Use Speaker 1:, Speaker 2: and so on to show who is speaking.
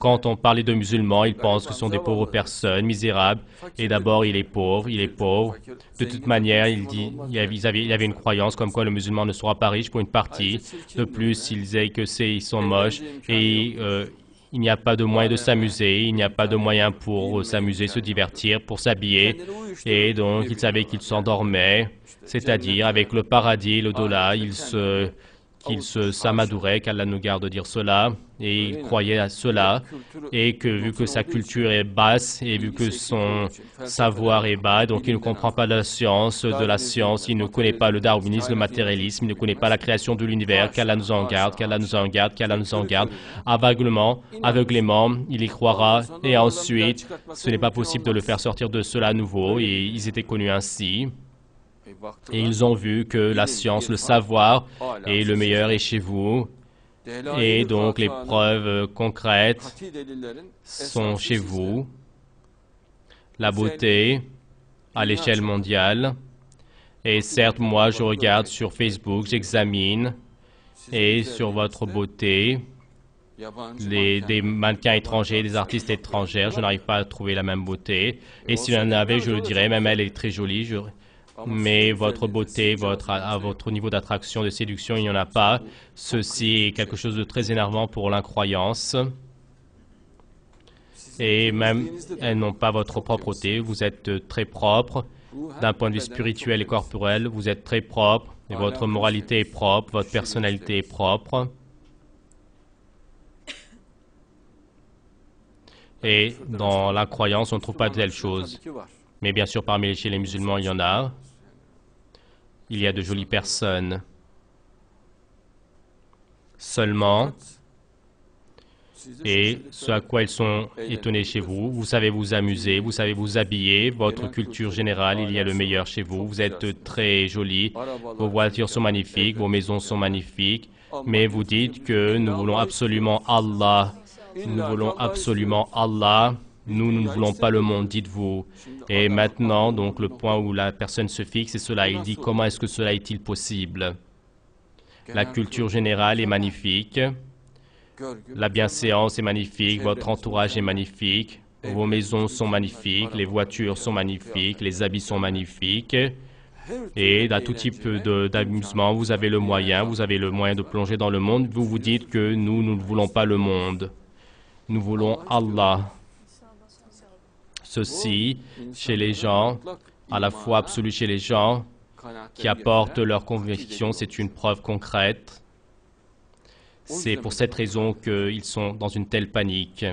Speaker 1: quand on parlait de musulmans, ils pensent que ce sont des pauvres personnes, misérables. Et d'abord, il est pauvre, il est pauvre. De toute manière, il avait une croyance comme quoi le musulman ne sera pas riche pour une partie. De plus, ils disaient que ils sont moches et il n'y a pas de moyen de s'amuser, il n'y a pas de moyen pour s'amuser, se divertir, pour s'habiller. Et donc, ils savaient qu'ils s'endormaient, c'est-à-dire avec le paradis, le dollar, qu'ils se s'amadourait, qu'Allah nous garde de dire cela, et il croyait à cela, et que vu que sa culture est basse, et vu que son savoir est bas, donc il ne comprend pas la science, il ne connaît pas le darwinisme, le matérialisme, il ne connaît pas la création de l'univers, qu'Allah nous en garde, qu'Allah nous en garde, qu'Allah nous en garde, aveuglément, il y croira, et ensuite, ce n'est pas possible de le faire sortir de cela à nouveau, et ils étaient connus ainsi. Et ils ont vu que la science, le savoir et le meilleur est chez vous. Et donc les preuves concrètes sont chez vous. La beauté à l'échelle mondiale. Et certes, moi, je regarde sur Facebook, j'examine. Et sur votre beauté, des mannequins étrangers, des artistes étrangères, je n'arrive pas à trouver la même beauté. Et s'il y en avait, je le dirais, même elle est très jolie. Mais votre beauté, à votre niveau d'attraction, de séduction, il n'y en a pas. Ceci est quelque chose de très énervant pour l'incroyance. Et même, elles n'ont pas votre propreté. Vous êtes très propre. D'un point de vue spirituel et corporel, vous êtes très propre. Et votre moralité est propre, votre personnalité est propre. Et dans la croyance, on ne trouve pas de telles choses. Mais bien sûr, chez les musulmans, il y en a. Il y a de jolies personnes. Seulement, et ce à quoi ils sont étonnés chez vous, vous savez vous amuser, vous savez vous habiller, votre culture générale, il y a le meilleur chez vous, vous êtes très jolis, vos voitures sont magnifiques, vos maisons sont magnifiques, mais vous dites que nous voulons absolument Allah, nous ne voulons pas le monde, dites-vous. Et maintenant, donc, le point où la personne se fixe, c'est cela. Il dit, comment est-ce que cela est-il possible? La culture générale est magnifique. La bienséance est magnifique. Votre entourage est magnifique. Vos maisons sont magnifiques. Les voitures sont magnifiques. Les habits sont magnifiques. Et à tout type d'amusement, vous avez le moyen de plonger dans le monde. Vous vous dites que nous ne voulons pas le monde. Nous voulons Allah. Ceci, chez les gens, à la fois absolue chez les gens qui apportent leur conviction, c'est une preuve concrète. C'est pour cette raison qu'ils sont dans une telle panique.